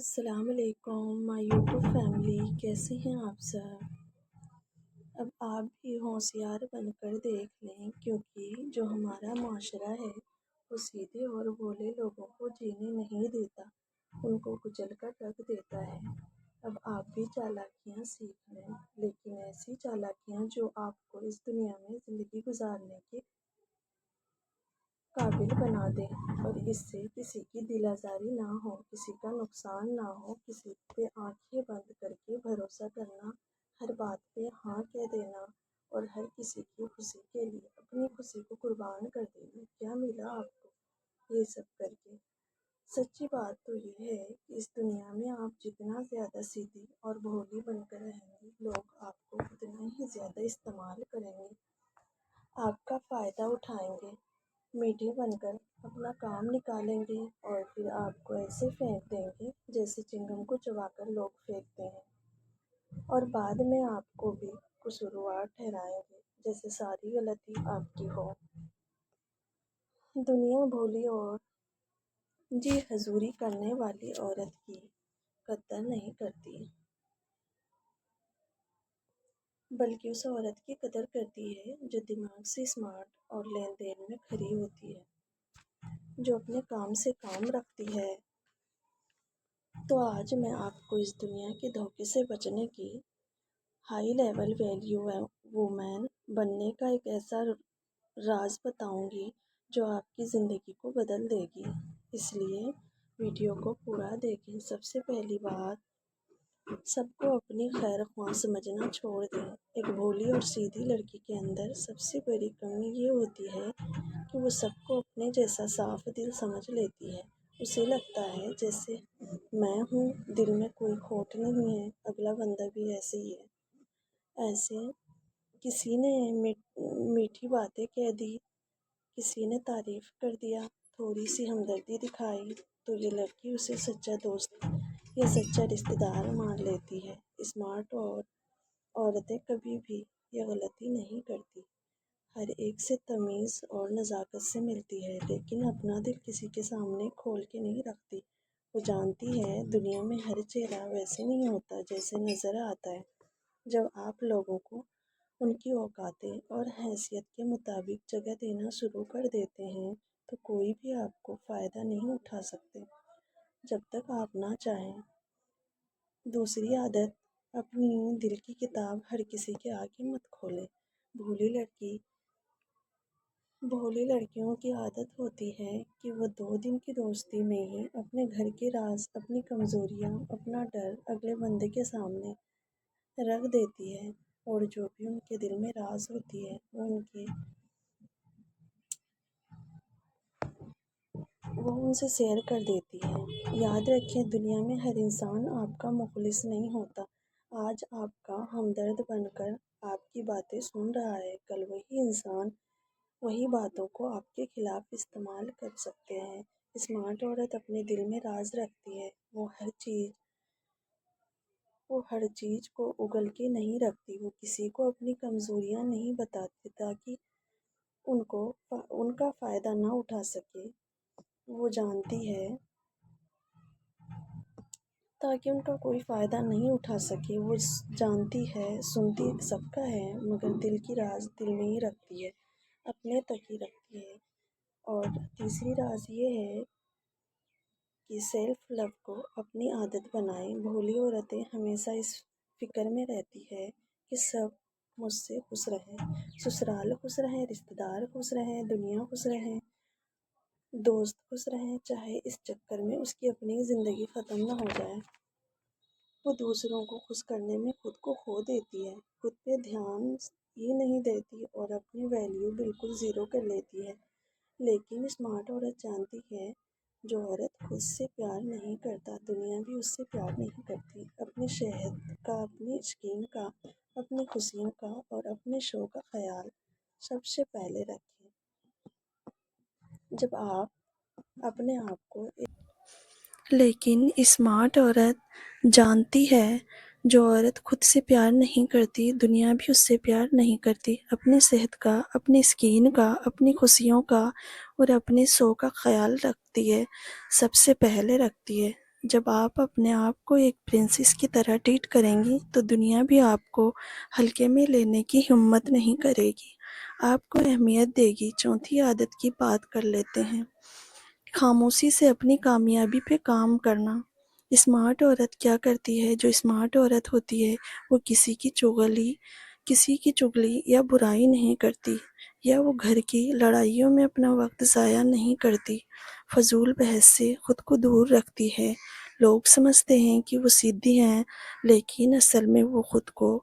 السلام علیکم مائی YouTube family, کیسے ہیں آپ سب؟ اب آپ بھی ہوشیار بن کر دیکھ لیں، کیونکہ جو ہمارا معاشرہ ہے وہ سیدھے اور بھولے لوگوں کو جینے نہیں دیتا، ان کو کچل کر رکھ دیتا ہے۔ اب آپ بھی چالاکیاں سیکھ لیں، لیکن ایسی چالاکیاں جو آپ کو اس دنیا میں زندگی گزارنے کے قابل بنا دے، اور اس سے کسی کی دل آزاری نہ ہو، کسی کا نقصان نہ ہو، کسی پہ آنکھیں بند کر کے بھروسہ کرنا، ہر بات پہ ہاں کہہ دینا، اور ہر کسی کی خوشی کے لیے اپنی خوشی کو قربان کر دینا۔ کیا ملا آپ کو یہ سب کر کے؟ سچی بات تو یہ ہے کہ اس دنیا میں آپ جتنا زیادہ سیدھی اور بھولی بن کر رہیں گے، لوگ آپ کو اتنا ہی زیادہ استعمال کریں گے، آپ کا فائدہ اٹھائیں گے، میڈیا بن کر اپنا کام نکالیں گے، اور پھر آپ کو ایسے پھینک دیں گے جیسے چنگم کو چبا کر لوگ پھینکتے ہیں، اور بعد میں آپ کو بھی قصوروار ٹھہرائیں گے، جیسے ساری غلطی آپ کی ہو۔ دنیا بھولی اور جی حضوری کرنے والی عورت کی قدر نہیں کرتی، بلکہ اس عورت کی قدر کرتی ہے جو دماغ سے اسمارٹ اور لین دین میں کھری ہوتی ہے، جو اپنے کام سے کام رکھتی ہے۔ تو آج میں آپ کو اس دنیا کے دھوکے سے بچنے کی، ہائی لیول ویلیو وومین بننے کا ایک ایسا راز بتاؤں گی جو آپ کی زندگی کو بدل دے گی، اس لیے ویڈیو کو پورا دیکھیں۔ سب سے پہلی بات، سب کو اپنی خیر خواہ سمجھنا چھوڑ دیں۔ ایک بھولی اور سیدھی لڑکی کے اندر سب سے بڑی کمی یہ ہوتی ہے کہ وہ سب کو اپنے جیسا صاف دل سمجھ لیتی ہے۔ اسے لگتا ہے جیسے میں ہوں، دل میں کوئی کھوٹ نہیں ہے، اگلا بندہ بھی ایسے ہی ہے۔ ایسے کسی نے میٹھی باتیں کہہ دی، کسی نے تعریف کر دیا، تھوڑی سی ہمدردی دکھائی، تو یہ لڑکی اسے سچا دوست یا سچا رشتہ دار مان لیتی ہے۔ اسمارٹ اور عورتیں کبھی بھی یہ غلطی نہیں کرتی، ہر ایک سے تمیز اور نزاکت سے ملتی ہے، لیکن اپنا دل کسی کے سامنے کھول کے نہیں رکھتی۔ وہ جانتی ہے دنیا میں ہر چہرہ ویسے نہیں ہوتا جیسے نظر آتا ہے۔ جب آپ لوگوں کو ان کی اوقاتیں اور حیثیت کے مطابق جگہ دینا شروع کر دیتے ہیں تو کوئی بھی آپ کو فائدہ نہیں اٹھا سکتے، جب تک آپ نہ چاہیں۔ دوسری عادت، اپنی دل کی کتاب ہر کسی کے آگے مت کھولیں۔ بھولی لڑکیوں کی عادت ہوتی ہے کہ وہ 2 دن کی دوستی میں ہی اپنے گھر کے راز، اپنی کمزوریاں، اپنا ڈر اگلے بندے کے سامنے رکھ دیتی ہے، اور جو بھی ان کے دل میں راز ہوتی ہے وہ ان سے شیئر کر دیتی ہے۔ یاد رکھیں، دنیا میں ہر انسان آپ کا مخلص نہیں ہوتا۔ آج آپ کا ہمدرد بن کر آپ کی باتیں سن رہا ہے، کل وہی انسان وہی باتوں کو آپ کے خلاف استعمال کر سکتے ہیں۔ اسمارٹ عورت اپنے دل میں راز رکھتی ہے، وہ ہر چیز کو اگل کے نہیں رکھتی، وہ کسی کو اپنی کمزوریاں نہیں بتاتی تاکہ ان کا فائدہ نہ اٹھا سکے۔ وہ جانتی ہے تاکہ ان کا کوئی فائدہ نہیں اٹھا سکے۔ وہ جانتی ہے، سنتی سب کا ہے، مگر دل کی راز دل میں ہی رکھتی ہے، اپنے تک ہی رکھتی ہے۔ اور تیسری راز یہ ہے کہ سیلف لو کو اپنی عادت بنائیں۔ بھولی عورتیں ہمیشہ اس فکر میں رہتی ہے کہ سب مجھ سے خوش رہیں، سسرال خوش رہیں، رشتہ دار خوش رہیں، دنیا خوش رہیں، دوست خوش رہیں، چاہے اس چکر میں اس کی اپنی زندگی ختم نہ ہو جائے۔ وہ دوسروں کو خوش کرنے میں خود کو کھو دیتی ہے، خود پہ دھیان ہی نہیں دیتی، اور اپنی ویلیو بالکل زیرو کر لیتی ہے۔ لیکن اسمارٹ عورت جانتی ہے، جو عورت خود سے پیار نہیں کرتا، دنیا بھی اس سے پیار نہیں کرتی۔ اپنی صحت کا، اپنی اسکن کا، اپنی خوشیوں کا اور اپنے شو کا خیال سب سے پہلے رکھیں۔ جب آپ اپنے آپ کو لیکن اسمارٹ عورت جانتی ہے، جو عورت خود سے پیار نہیں کرتی، دنیا بھی اس سے پیار نہیں کرتی۔ اپنی صحت کا، اپنی اسکن کا، اپنی خوشیوں کا اور اپنے شو کا خیال رکھتی ہے، سب سے پہلے رکھتی ہے۔ جب آپ اپنے آپ کو ایک پرنسس کی طرح ٹریٹ کریں گی تو دنیا بھی آپ کو ہلکے میں لینے کی ہمت نہیں کرے گی، آپ کو اہمیت دے گی۔ چوتھی عادت کی بات کر لیتے ہیں، خاموشی سے اپنی کامیابی پہ کام کرنا۔ اسمارٹ عورت کیا کرتی ہے؟ جو اسمارٹ عورت ہوتی ہے وہ کسی کی چغلی یا برائی نہیں کرتی، یا وہ گھر کی لڑائیوں میں اپنا وقت ضائع نہیں کرتی، فضول بحث سے خود کو دور رکھتی ہے۔ لوگ سمجھتے ہیں کہ وہ سیدھی ہیں، لیکن اصل میں وہ خود کو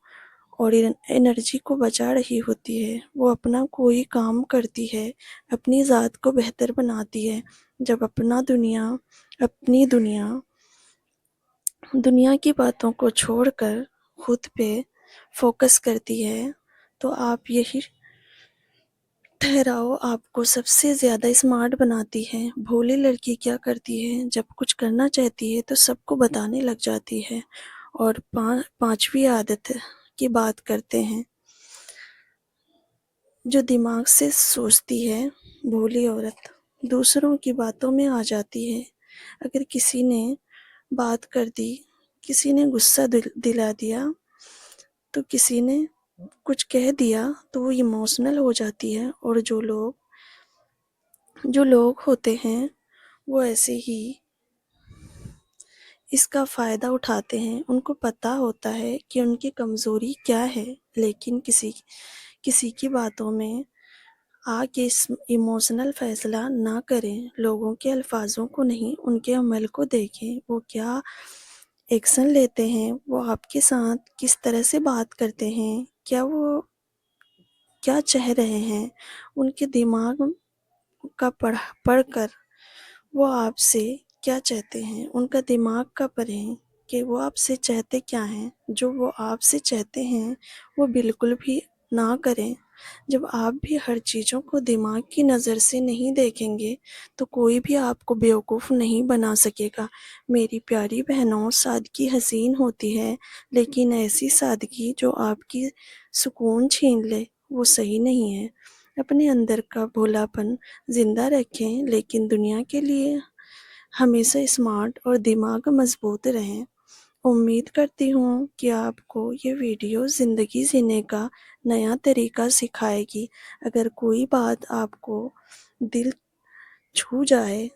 اور انرجی کو بچا رہی ہوتی ہے۔ وہ اپنا کوئی کام کرتی ہے، اپنی ذات کو بہتر بناتی ہے۔ جب اپنی دنیا کی باتوں کو چھوڑ کر خود پہ فوکس کرتی ہے تو آپ یہی ٹھہراؤ آپ کو سب سے زیادہ اسمارٹ بناتی ہے۔ بھولی لڑکی کیا کرتی ہے؟ جب کچھ کرنا چاہتی ہے تو سب کو بتانے لگ جاتی ہے۔ اور پانچویں عادت کی بات کرتے ہیں، جو دماغ سے سوچتی ہے۔ بھولی عورت دوسروں کی باتوں میں آ جاتی ہے۔ اگر کسی نے بات کر دی، کسی نے غصہ دلا دیا، تو کسی نے کچھ کہہ دیا تو وہ ایموشنل ہو جاتی ہے، اور جو لوگ ہوتے ہیں وہ ایسے ہی اس کا فائدہ اٹھاتے ہیں۔ ان کو پتہ ہوتا ہے کہ ان کی کمزوری کیا ہے، لیکن کسی کی باتوں میں آ کے ایموشنل فیصلہ نہ کریں۔ لوگوں کے الفاظوں کو نہیں، ان کے عمل کو دیکھیں، وہ کیا ایکشن لیتے ہیں، وہ آپ کے ساتھ کس طرح سے بات کرتے ہیں، وہ کیا چاہ رہے ہیں۔ ان کے دماغ کا پڑھ کر وہ آپ سے کیا چاہتے ہیں، ان کا دماغ کا پڑھیں کہ وہ آپ سے چاہتے کیا ہیں۔ جو وہ آپ سے چاہتے ہیں وہ بالکل بھی نہ کریں۔ جب آپ بھی ہر چیزوں کو دماغ کی نظر سے نہیں دیکھیں گے تو کوئی بھی آپ کو بیوقوف نہیں بنا سکے گا۔ میری پیاری بہنوں، سادگی حسین ہوتی ہے، لیکن ایسی سادگی جو آپ کی سکون چھین لے وہ صحیح نہیں ہے۔ اپنے اندر کا بھولا پن زندہ رکھیں، لیکن دنیا کے لیے ہمیشہ اسمارٹ اور دماغ مضبوط رہیں۔ امید کرتی ہوں کہ آپ کو یہ ویڈیو زندگی جینے کا نیا طریقہ سکھائے گی۔ اگر کوئی بات آپ کو دل چھو جائے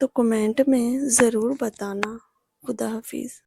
تو کمنٹ میں ضرور بتانا۔ خدا حافظ۔